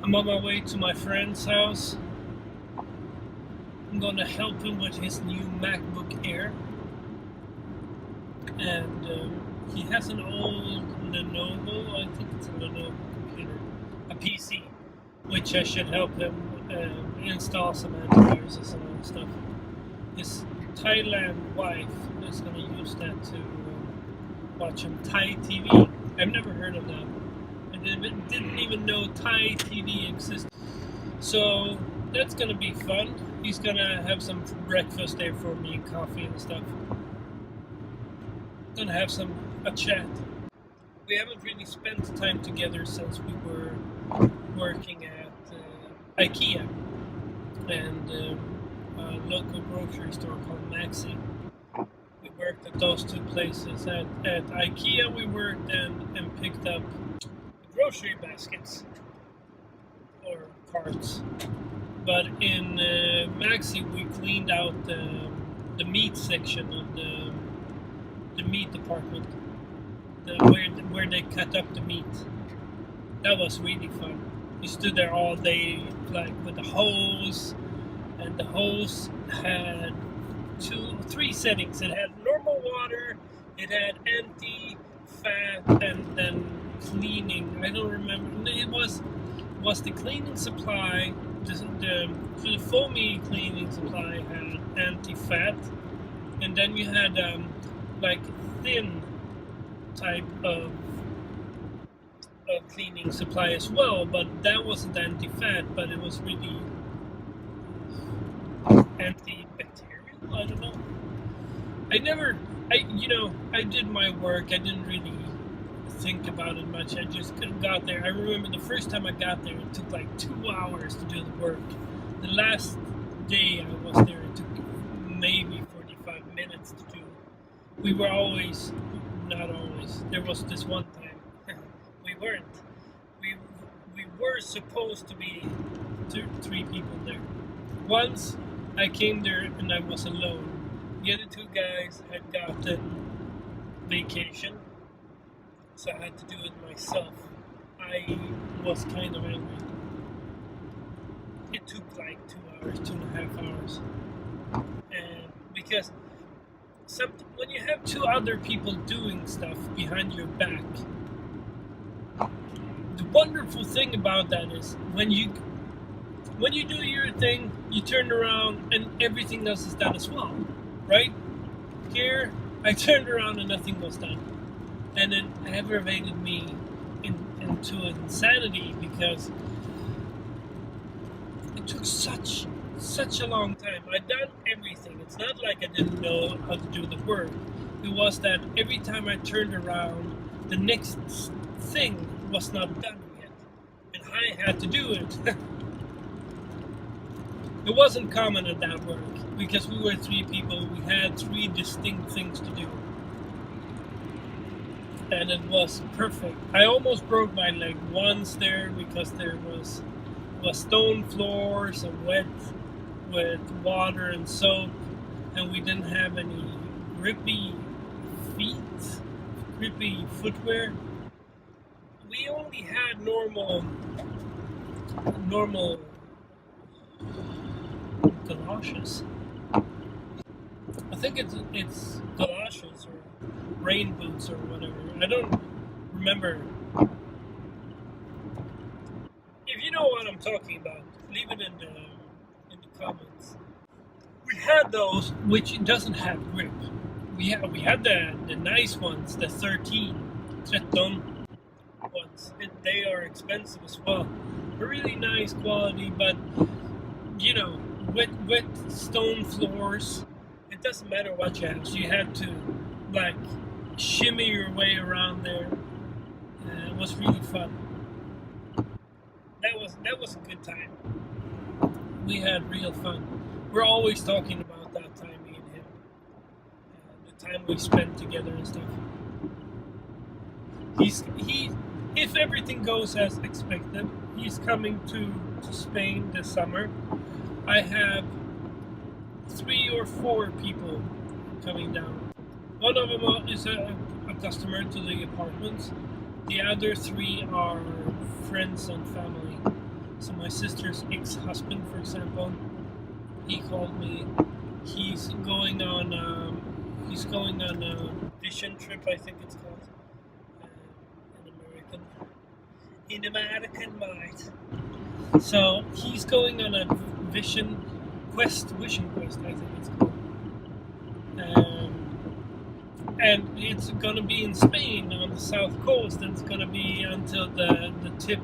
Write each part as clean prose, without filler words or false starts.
I'm on my way to my friend's house. I'm gonna help him with his new MacBook Air. And he has an old Lenovo, I think it's a Lenovo computer, a PC, which I should help him install some antiviruses and all that stuff. His Thailand wife is going to use that to watch some Thai TV. I've never heard of that. I didn't even know Thai TV existed. So that's going to be fun. He's going to have some breakfast there for me and coffee and stuff. Gonna have a chat. We haven't really spent time together since we were working at IKEA and a local grocery store called Maxi. We worked at those two places. At IKEA we worked and picked up grocery baskets or carts. But in Maxi we cleaned out the meat section of the meat department, where they cut up the meat. That was really fun. We stood there all day, like with the hose, and the hose had 3 settings. It had normal water, it had anti-fat, and then cleaning. I don't remember. It was the cleaning supply. The foamy cleaning supply had anti-fat, and then you had like thin type of cleaning supply as well, but that wasn't anti-fat, but it was really antibacterial. I don't know. I did my work. I didn't really think about it much. I just got there. I remember the first time I got there, it took like 2 hours to do the work. The last day I was there, it took maybe 45 minutes to do. We were always, not always, there was this one time, we weren't. We were supposed to be 3 people there. Once I came there and I was alone. The other 2 guys had gotten vacation, so I had to do it myself. I was kind of angry. It took like 2 hours, 2.5 hours. And because when you have 2 other people doing stuff behind your back, the wonderful thing about that is when you do your thing, you turn around and everything else is done as well, right? Here, I turned around and nothing was done, and it aggravated me into insanity because it took such a long time. I'd done everything. It's not like I didn't know how to do the work. It was that every time I turned around, the next thing was not done yet, and I had to do it. It wasn't common at that work because we were 3 people. We had 3 distinct things to do, and it was perfect. I almost broke my leg once there because there was stone floors and wet with water and soap, and we didn't have any grippy footwear. We only had normal galoshes. I think it's galoshes or rain boots or whatever. I don't remember. If you know what I'm talking about, leave it in the comments. We had those which doesn't have grip. We had the nice ones, the 13 ones. They are expensive as well. Really nice quality, but wet stone floors. It doesn't matter what you have. So you had to like shimmy your way around there. It was really fun. That was a good time. We had real fun. We're always talking about that time, me and him. The time we spent together and stuff. If everything goes as expected, he's coming to Spain this summer. I have 3 or 4 people coming down. One of them is a customer to the apartments. The other 3 are friends and family. So my sister's ex-husband, for example, he called me. He's going on a vision trip, I think it's called, in American might. So he's going on a vision quest, I think it's called. And it's gonna be in Spain on the south coast, and it's gonna be until the tip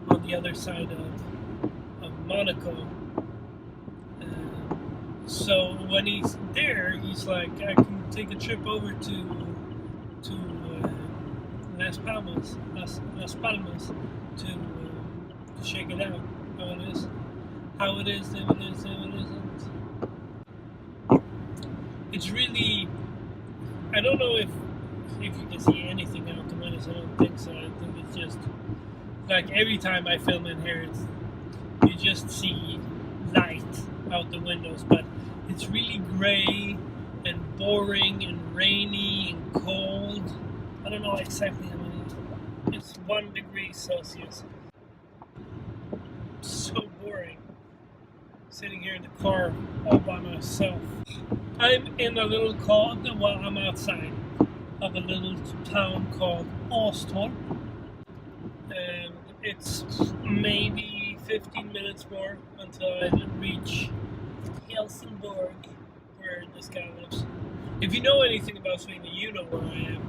on the other side of Monaco. So when he's there, he's like, I can take a trip over to Las Palmas to check it out, how it isn't. It's really, I don't know if you can see anything out the windows. I don't think so. I think it's just like every time I film in here, you just see light out the windows, but it's really gray and boring and rainy and cold. I don't know exactly how many. It's 1 degree Celsius. So boring. Sitting here in the car all by myself. I'm in a little I'm outside of a little town called Åstorp. And it's maybe 15 minutes more until I reach Helsingborg, where this guy lives. If you know anything about Sweden, you know where I am.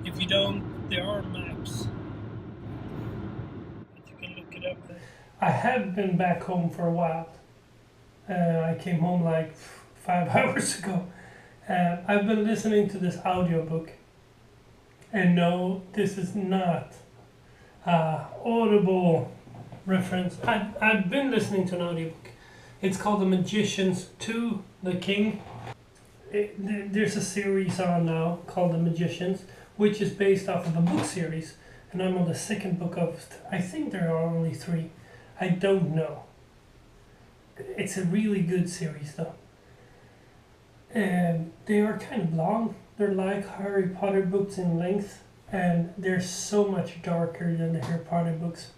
If you don't, there are maps. But you can look it up there. I have been back home for a while. I came home like 5 hours ago. I've been listening to this audiobook. And no, this is not Audible reference. I've been listening to an audiobook. It's called The Magicians 2, The King. There's a series on now called The Magicians, which is based off of a book series. And I'm on the second book of, I think there are only 3. I don't know. It's a really good series though. They are kind of long. They're like Harry Potter books in length, and they're so much darker than the Harry Potter books.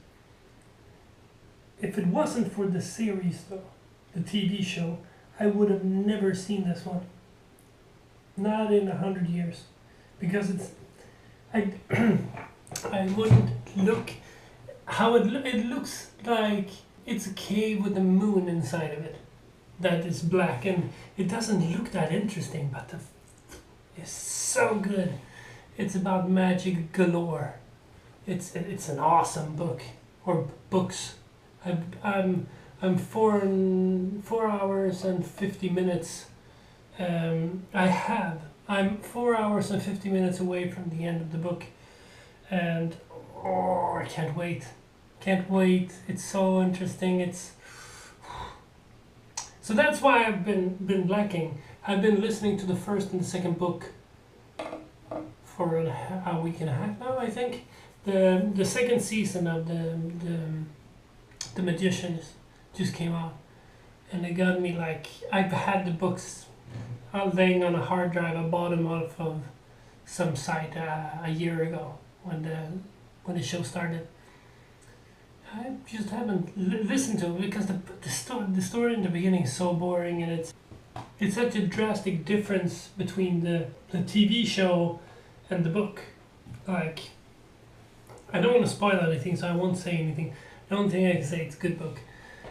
If it wasn't for the series though, the TV show, I would have never seen this one. Not in 100 years. Because I wouldn't look, how it looks like it's a cave with a moon inside of it that is black, and it doesn't look that interesting, but it's so good. It's about magic galore. It's an awesome book, or books. I'm 4 hours and 50 minutes. I'm 4 hours and 50 minutes away from the end of the book, and I can't wait. Can't wait. It's so interesting. So that's why I've been lacking. I've been listening to the first and the second book for a week and a half now, I think. The second season of the Magicians just came out, and it got me like, I've had the books laying on a hard drive. I bought them off of some site a year ago when the show started. I just haven't listened to it because the story in the beginning is so boring, and it's such a drastic difference between the TV show and the book. Like, I don't want to spoil anything, so I won't say anything. The only thing I can say, it's a good book,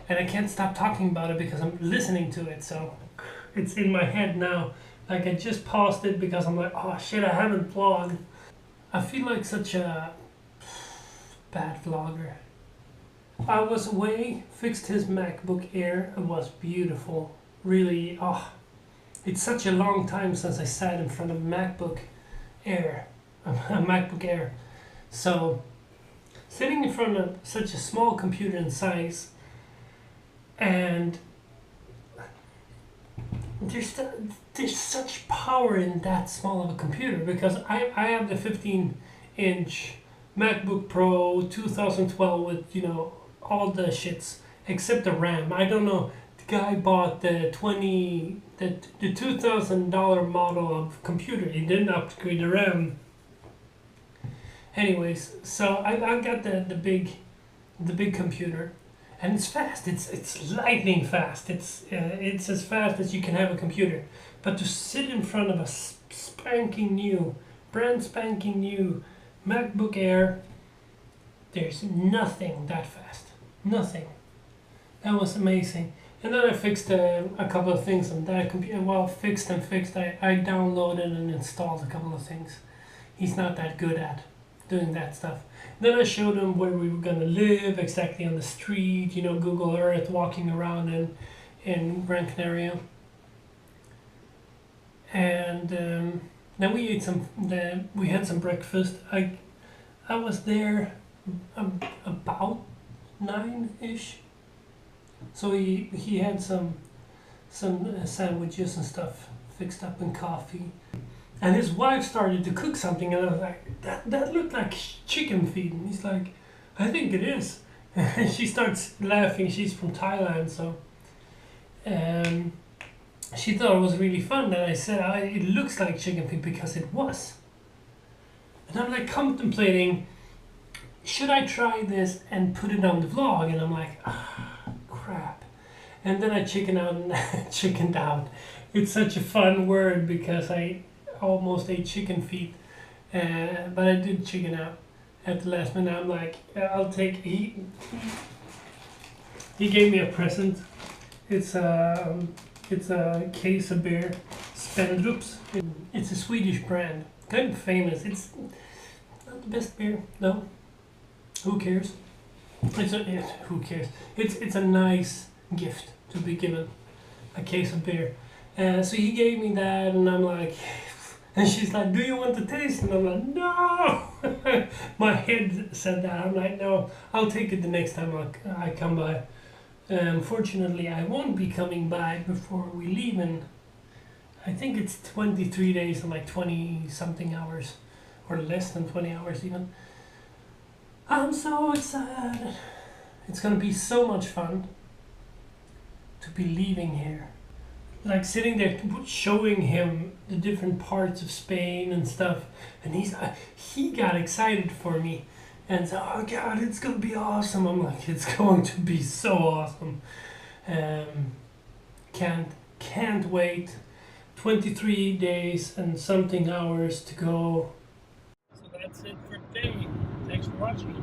and I can't stop talking about it because I'm listening to it. So it's in my head now. Like, I just paused it because I'm like, oh shit, I haven't vlogged. I feel like such a bad vlogger. I was away, fixed his MacBook Air. It was beautiful. Really, it's such a long time since I sat in front of a MacBook Air. So, sitting in front of such a small computer in size, and there's such power in that small of a computer, because I have the 15-inch MacBook Pro 2012 with, all the shits except the RAM. I don't know. The guy bought the $2,000 model of computer. He didn't upgrade the RAM. Anyways, so I got the big computer, and it's fast. It's lightning fast. It's as fast as you can have a computer. But to sit in front of a spanking new, brand spanking new MacBook Air, there's nothing that fast. Nothing. That was amazing. And then I fixed a couple of things on that computer. Well, fixed. I downloaded and installed a couple of things. He's not that good at doing that stuff. Then I showed him where we were gonna live, exactly on the street, you know, Google Earth, walking around in Gran Canaria. And then we ate we had some breakfast. I was there about 9-ish. So he had some sandwiches and stuff fixed up and coffee. And his wife started to cook something, and I was like, that looked like chicken feed. And he's like, I think it is. And she starts laughing. She's from Thailand, so she thought it was really fun. And I said, it looks like chicken feed, because it was. And I'm like contemplating, should I try this and put it on the vlog? And I'm like, crap. And then I chickened out. It's such a fun word, because I almost ate chicken feet, but I did chicken out at the last minute. I'm like, I'll take. He gave me a present. It's a case of beer, Spendrups. It's a Swedish brand, kind of famous. It's not the best beer, no. Who cares? Who cares? It's a nice gift to be given, a case of beer. So he gave me that, and I'm like, and she's like, do you want to taste? And I'm like, no. My head said that. I'm like, no, I'll take it the next time I come by. Unfortunately, I won't be coming by before we leave, and I think it's 23 days and like 20 something hours, or less than 20 hours even. I'm so excited. It's gonna be so much fun to be leaving here. Like sitting there showing him the different parts of Spain and stuff, and he got excited for me and said, oh God, it's gonna be awesome. I'm like, it's going to be so awesome. Can't wait. 23 days and something hours to go. So that's it for today. Thanks for watching.